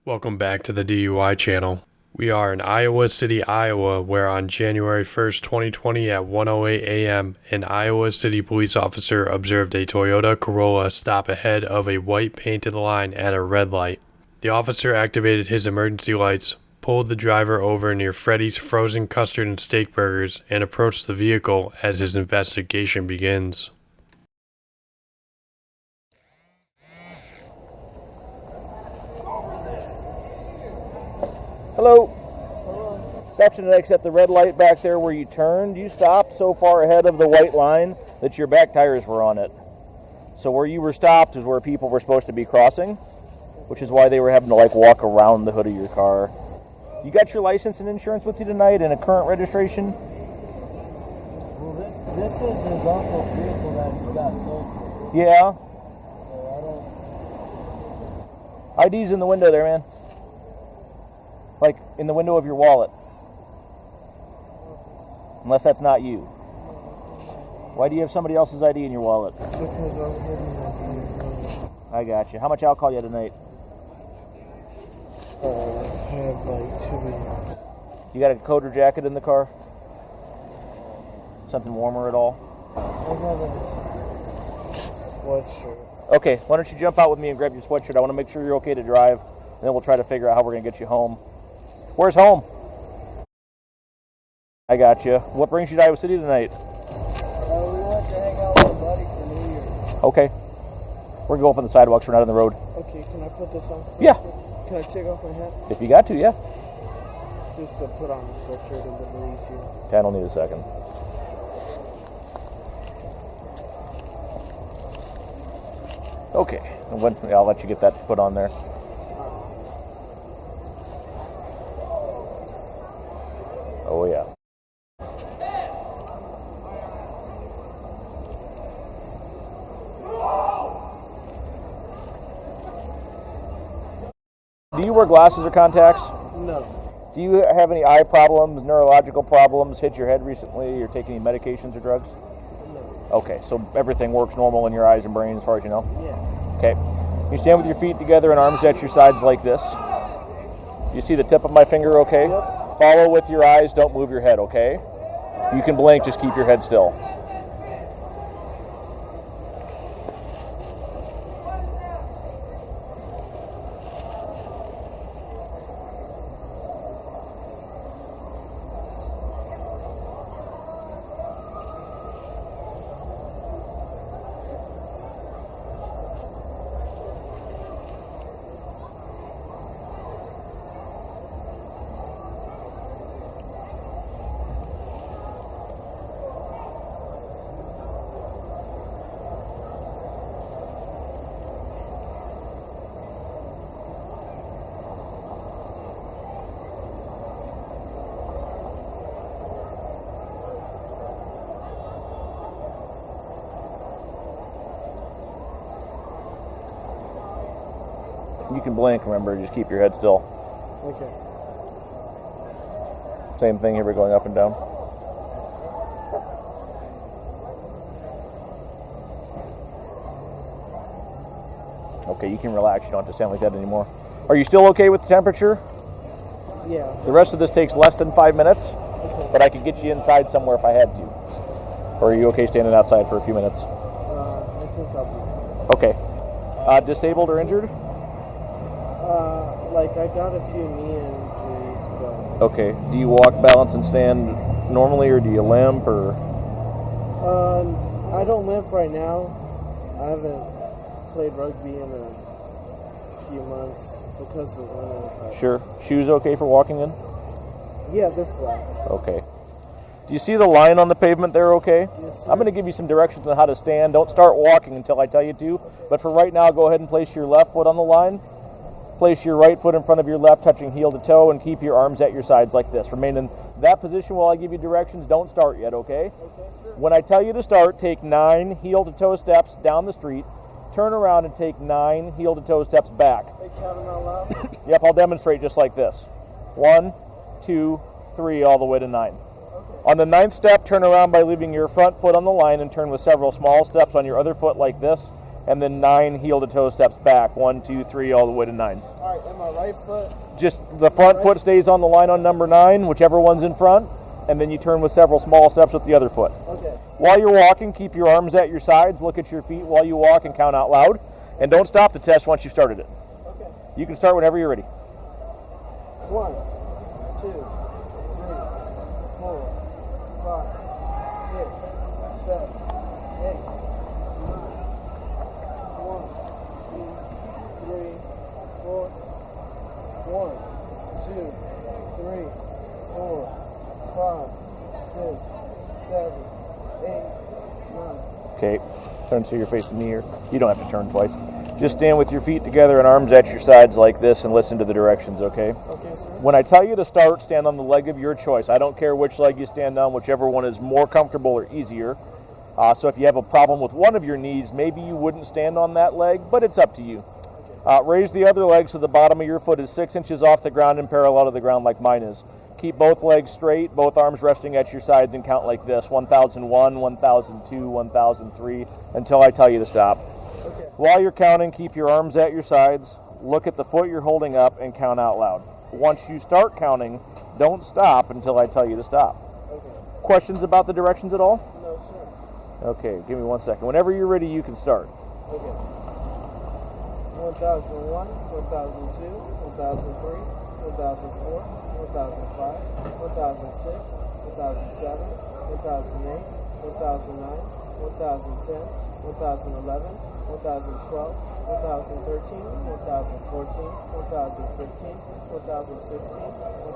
Welcome back to the DUI channel. We are in Iowa City, Iowa, where on January 1st, 2020 at 1:08 a.m., an Iowa City police officer observed a Toyota Corolla stop ahead of a white painted line at a red light. The officer activated his emergency lights, pulled the driver over near Freddy's Frozen Custard and Steak Burgers, and approached the vehicle as his investigation begins. Hello. Section and exit the red light back there where you turned. You stopped so far ahead of the white line that your back tires were on it. So where you were stopped is where people were supposed to be crossing, which is why they were having to walk around the hood of your car. You got your license and insurance with you tonight and a current registration? Well, this is his uncle's vehicle that he got sold to. Yeah. So I don't... ID's in the window there, man. Like, in the window of your wallet. Unless that's not you. Why do you have somebody else's ID in your wallet? Because I was getting my phone. I got you. How much alcohol you had tonight? I have like 2 minutes. You got a coat or jacket in the car? Something warmer at all? I got a sweatshirt. Okay, why don't you jump out with me and grab your sweatshirt? I want to make sure you're okay to drive, and then we'll try to figure out how we're going to get you home. Where's home? I got you. What brings you to Iowa City tonight? We went to hang out with a buddy for New Year's. Okay. We're going to go up on the sidewalks. We're not on the road. Okay, can I put this on? Yeah. Can I take off my hat? If you got to, yeah. Just to put on the sweatshirt and the release here. I don't need a second. Okay. I'll let you get that put on there. Oh, yeah. Do you wear glasses or contacts? No. Do you have any eye problems, neurological problems, hit your head recently, or take any medications or drugs? No. Okay, so everything works normal in your eyes and brain as far as you know? Yeah. Okay. You stand with your feet together and arms at your sides like this. You see the tip of my finger, okay? Yep. Follow with your eyes, don't move your head, okay? You can blink, just keep your head still. You can blink, remember, just keep your head still. Okay. Same thing here, we're going up and down. Okay, you can relax, you don't have to stand like that anymore. Are you still okay with the temperature? Yeah. The rest of this takes less than 5 minutes, Okay. but I could get you inside somewhere if I had to. Or are you okay standing outside for a few minutes? I think I'll Okay. Disabled or injured? be. I got a few knee injuries, but... Okay. Do you walk, balance, and stand normally, or do you limp, or? I don't limp right now. I haven't played rugby in a few months because of winter. Sure. Shoes okay for walking in? Yeah, they're flat. Okay. Do you see the line on the pavement there okay? Yes, sir. I'm going to give you some directions on how to stand. Don't start walking until I tell you to. But for right now, go ahead and place your left foot on the line. Place your right foot in front of your left, touching heel to toe, and keep your arms at your sides like this. Remain in that position while I give you directions. Don't start yet, okay? Okay, sir. When I tell you to start, take 9 heel to toe steps down the street. Turn around and take 9 heel to toe steps back. Hey, Kevin, out loud? Yep, I'll demonstrate just like this. 1, 2, 3, all the way to 9. On the 9th step, turn around by leaving your front foot on the line and turn with several small steps on your other foot like this, and then 9 heel-to-toe steps back. 1, 2, 3, all the way to 9. All right, and my right foot. Just the front foot stays on the line on number 9, whichever one's in front, and then you turn with several small steps with the other foot. Okay. While you're walking, keep your arms at your sides, look at your feet while you walk, and count out loud. And don't stop the test once you've started it. Okay. You can start whenever you're ready. 1, 2, 3, 4, 5, 6, 7, 8, 9. 1, 2, 3, 4. 1, 2, 3, 4, 5, 6, 7, 8, 9. Okay, turn so you're facing me here. You don't have to turn twice. Just stand with your feet together and arms at your sides like this and listen to the directions, okay? Okay, sir. When I tell you to start, stand on the leg of your choice. I don't care which leg you stand on, whichever one is more comfortable or easier. So if you have a problem with one of your knees, maybe you wouldn't stand on that leg, but it's up to you. Raise the other leg so the bottom of your foot is 6 inches off the ground and parallel to the ground like mine is. Keep both legs straight, both arms resting at your sides, and count like this: 1001, 1002, 1003, until I tell you to stop. Okay. While you're counting, keep your arms at your sides, look at the foot you're holding up, and count out loud. Once you start counting, don't stop until I tell you to stop. Okay. Questions about the directions at all? No, sir. Okay, give me 1 second. Whenever you're ready, you can start. Okay. 1001, 1002, 1003, 1004, 1005, 1006, 1007, 1008, 1009, 1010, 1011, 1012, 1013, 1014, 1015, 1016,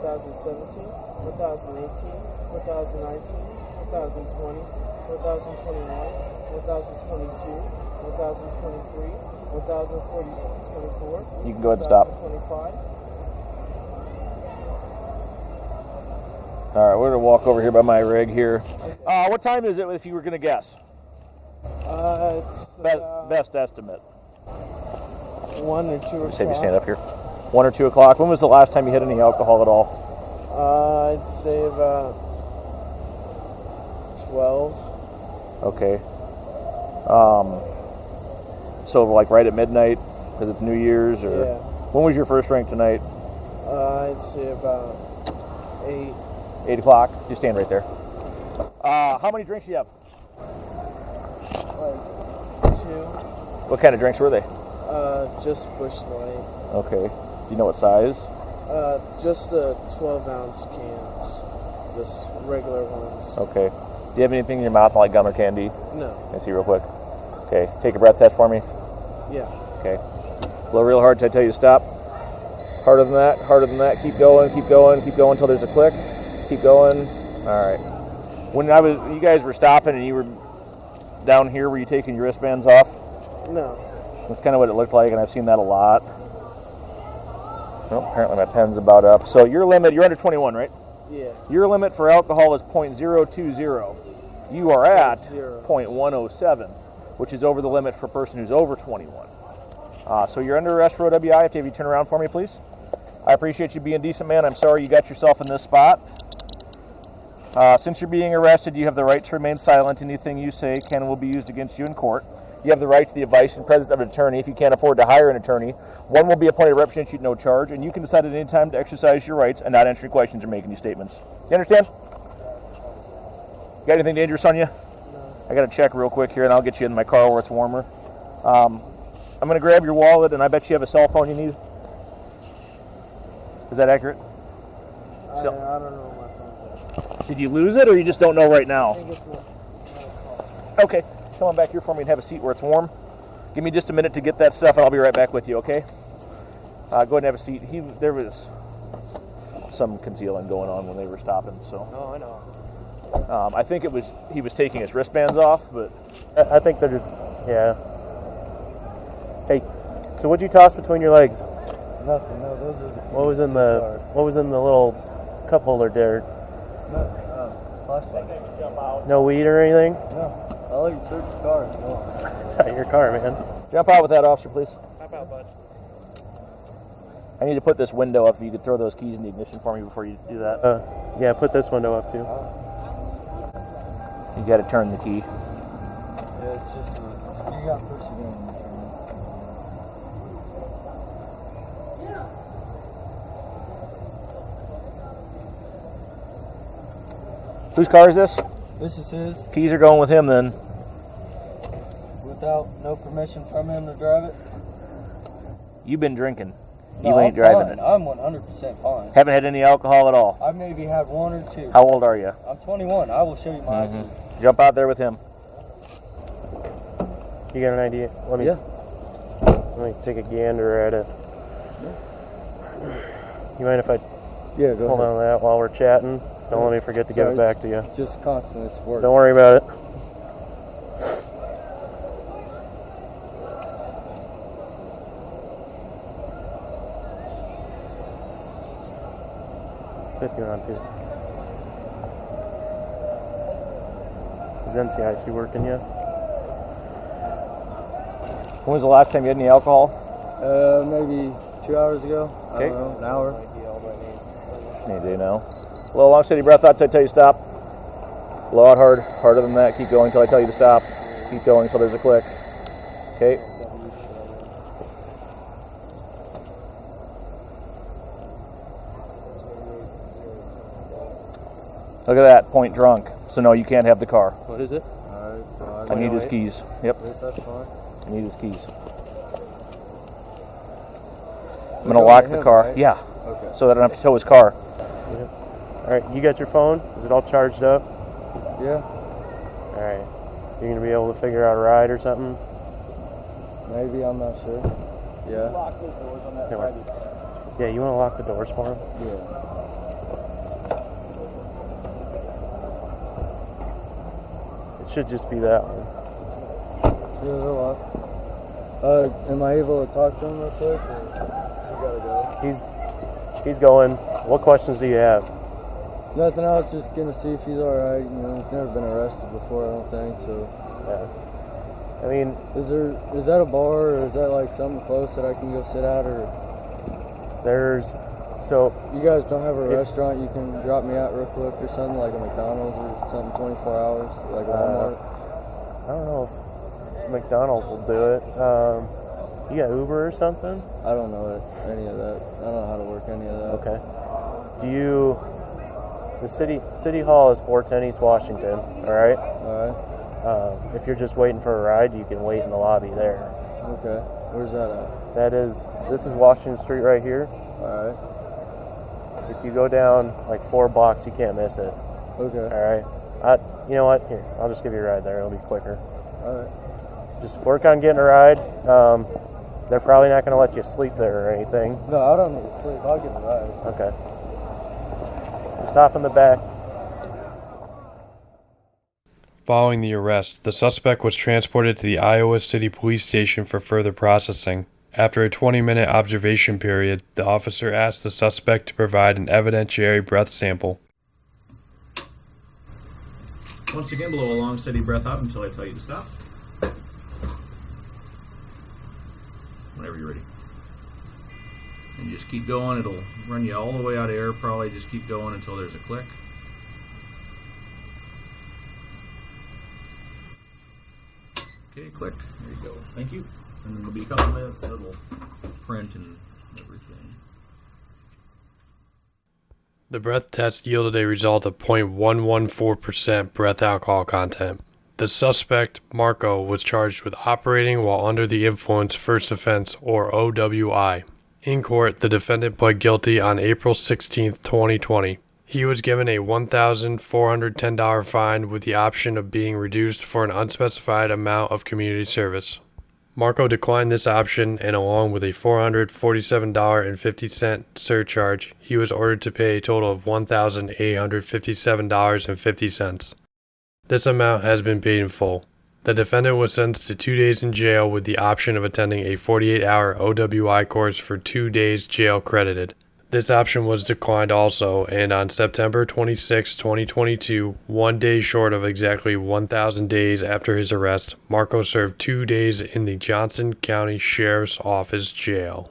1017, 2018, 2019, 2020, 2021, 2022, 2023, 1024. You can go ahead and stop. 2025. All right, we're going to walk over here by my rig here. What time is it if you were going to guess? It's Best estimate. 1 or 2 o'clock. Just have you stand up here. 1 or 2 o'clock. When was the last time you had any alcohol at all? I'd say about 12. Okay. So like right at midnight because it's New Year's, or Yeah. when was your first drink tonight? I'd say about 8. 8 o'clock. Just stand right there. How many drinks do you have? Like 2. What kind of drinks were they? Just Bush Light. Okay. Do you know what size? Just the 12-ounce cans. Just regular ones. Okay. Do you have anything in your mouth like gum or candy? No. Can I see real quick? Okay. Take a breath test for me. Yeah. Okay. Blow real hard till I tell you to stop. Harder than that, harder than that. Keep going, keep going, keep going until there's a click. Keep going. All right. When you guys were stopping and you were down here, were you taking your wristbands off? No. That's kind of what it looked like, and I've seen that a lot. Well, apparently my pen's about up. So your limit, you're under 21, right? Yeah. Your limit for alcohol is .020. You are at 0. .107, which is over the limit for a person who's over 21. So you're under arrest for OWI. I have to have you turn around for me, please. I appreciate you being decent, man. I'm sorry you got yourself in this spot. Since you're being arrested, you have the right to remain silent. Anything you say can and will be used against you in court. You have the right to the advice and presence of an attorney. If you can't afford to hire an attorney, one will be appointed to represent you at no charge, and you can decide at any time to exercise your rights and not answering questions or making any statements. You understand? Got anything dangerous on you? No. I got to check real quick here, and I'll get you in my car where it's warmer. I'm going to grab your wallet, and I bet you have a cell phone you need. Is that accurate? I don't know my phone. Did you lose it, or you just don't know right I now? think it's my Okay, come on back here for me and have a seat where it's warm. Give me just a minute to get that stuff, and I'll be right back with you, okay? Go ahead and have a seat. There was some concealing going on when they were stopping, so. Oh, I know. I think he was taking his wristbands off, but I think they're just, yeah. Hey, so what'd you toss between your legs? Nothing. No, those are the What was in the little cup holder there? flashlight. No weed or anything? No. I'll let you search the car. It's not your car, man. jump out with that, officer, please. Hop out, bud. I need to put this window up. If you could throw those keys in the ignition for me before you do that. Yeah, put this window up too. You got to turn the key. Yeah, it's just you got to push it in. Whose car is this? This is his. Keys are going with him then. Without no permission from him to drive it? You've been drinking. No, You ain't I'm driving fine. it. I'm 100% fine. Haven't had any alcohol at all. I maybe had 1 or 2. How old are you? I'm 21. I will show you my ID. Jump out there with him. You got an idea? Let me take a gander at it. You mind if I Yeah, go hold ahead. on to that while we're chatting? Don't let me forget to give it back to you. It's just constant. It's work. Don't worry about it. You're on too. Is NCIC working yet? When was the last time you had any alcohol? Maybe 2 hours ago. Okay. I don't know, an hour. Any day now. Low, long, steady breath out till I tell you to stop. Blow out hard. Harder than that. Keep going until I tell you to stop. Keep going until there's a click. Okay. Look at that. Point drunk. So no, you can't have the car. What is it? Alright, I need his keys. Yep. That's fine. I need his keys. I'm going to lock the car. Right? Yeah. Okay. So that I don't have to tow his car. Alright, you got your phone? Is it all charged up? Yeah. Alright. You're going to be able to figure out a ride or something? Maybe. I'm not sure. Yeah. Lock those doors on that side. Yeah, you want to lock the doors for him? Yeah. It should just be that one. Yeah, they're locked. Am I able to talk to him real quick? Or you gotta go. He's going. What questions do you have? Nothing. I was just gonna see if he's alright. You know, he's never been arrested before. I don't think so. Yeah. I mean, Is that a bar, or is that like something close that I can go sit at, or you guys don't have a restaurant you can drop me out real quick or something, like a McDonald's or something, 24 hours, like Walmart? I don't know if McDonald's will do it. You got Uber or something? I don't know any of that. I don't know how to work any of that. Okay. The city hall is 410 East Washington, alright? Alright. If you're just waiting for a ride, you can wait in the lobby there. Okay. Where's that at? This is Washington Street right here. Alright. If you go down like 4 blocks, you can't miss it. Okay. Alright? You know what? Here, I'll just give you a ride there. It'll be quicker. Alright. Just work on getting a ride. They're probably not going to let you sleep there or anything. No, I don't need to sleep. I'll get a ride. Okay. Just hop in the back. Following the arrest, the suspect was transported to the Iowa City Police Station for further processing. After a 20-minute observation period, the officer asked the suspect to provide an evidentiary breath sample. Once again, blow a long, steady breath out until I tell you to stop. Whenever you're ready. And just keep going. It'll run you all the way out of air. Probably just keep going until there's a click. Okay, click. There you go. Thank you. And then there'll be a couple minutes that it'll print and everything. The breath test yielded a result of 0.114% breath alcohol content. The suspect, Marco, was charged with operating while under the influence first offense, or OWI. In court, the defendant pled guilty on April 16, 2020. He was given a $1,410 fine with the option of being reduced for an unspecified amount of community service. Marco declined this option, and along with a $447.50 surcharge, he was ordered to pay a total of $1,857.50. This amount has been paid in full. The defendant was sentenced to 2 days in jail with the option of attending a 48-hour OWI course for 2 days jail credited. This option was declined also, and on September 26, 2022, 1 day short of exactly 1,000 days after his arrest, Marco served 2 days in the Johnson County Sheriff's Office jail.